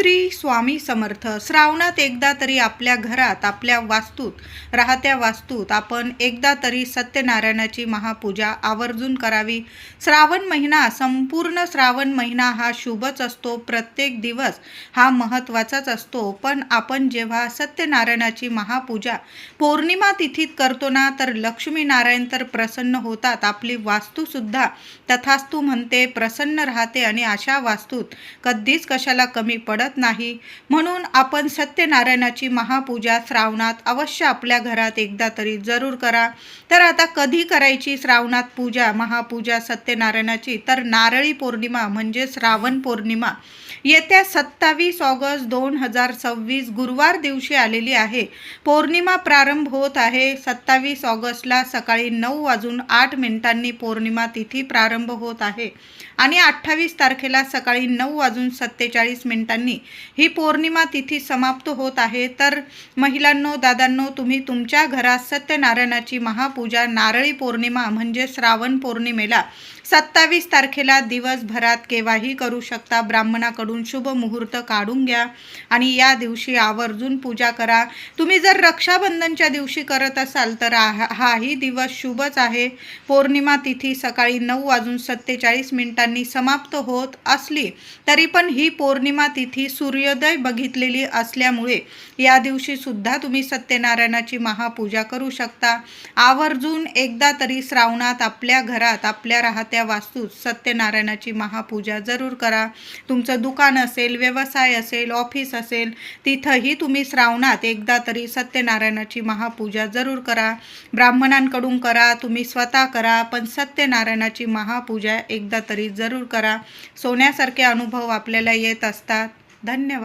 श्री स्वामी समर्थ. श्रावणात एकदा तरी आपल्या घरात, आपल्या वास्तूत, राहत्या वास्तूत आपण एकदा तरी सत्यनारायणाची महापूजा आवर्जून करावी. श्रावण महिना, संपूर्ण श्रावण महिना हा शुभच असतो. प्रत्येक दिवस हा महत्त्वाचाच असतो. पण आपण जेव्हा सत्यनारायणाची महापूजा पौर्णिमा तिथीत करतो ना, तर लक्ष्मीनारायण तर प्रसन्न होतात. आपली वास्तूसुद्धा तथास्तु म्हणते, प्रसन्न राहते आणि अशा वास्तूत कधीच कशाला कमी पडत नाही. म्हणून आपण सत्यनारायणाची महापूजा श्रावणात अवश्य आपल्या घरात एकदा तरी जरूर करा. तर आता कधी करायची श्रावणात पूजा, महापूजा सत्यनारायणाची? तर नारळी पौर्णिमा म्हणजे श्रावण पौर्णिमा येत्या 27 ऑगस्ट 2026 गुरुवार दिवशी आलेली आहे. पौर्णिमा प्रारंभ होत आहे 27 ऑगस्टला सकाळी 9:08 पौर्णिमा तिथी प्रारंभ होत आहे आणि 28 तारखेला सकाळी 9:47 ही पौर्णिमा तिथी समाप्त होत आहे. तर महिलांनो, दादांनो, तुम्ही तुमच्या घरात सत्यनारायणाची महापूजा नारळी पौर्णिमा म्हणजे श्रावण पौर्णिमेला 27 तारखेला दिवसभरात केव्हाही करू शकता. ब्राह्मणाकडून शुभ मुहूर्त काढून घ्या आणि या दिवशी आवर्जून पूजा करा. तुम्ही जर रक्षाबंधनच्या दिवशी करत असाल तर हाही दिवस शुभच आहे. पौर्णिमा तिथी सकाळी 9:47 समाप्त होत असली तरी पण ही पौर्णिमा तिथी सूर्योदय बघितलेली असल्यामुळे या दिवशी सुद्धा तुम्ही सत्यनारायणाची महापूजा करू शकता. आवर्जून एकदा तरी श्रावणात आपल्या घरात, आपल्या राहत्या वास्तूत सत्यनारायणाची महापूजा जरूर करा. तुमचं दुकान असेल, व्यवसाय असेल, ऑफिस असेल, तिथंही तुम्ही श्रावणात एकदा तरी सत्यनारायणाची महापूजा जरूर करा. ब्राह्मणांकडून करा, तुम्ही स्वतः करा, पण सत्यनारायणाची महापूजा एकदा तरी जरूर करा. सोन्यासारखे अनुभव आपल्याला येत असतात. धन्यवाद.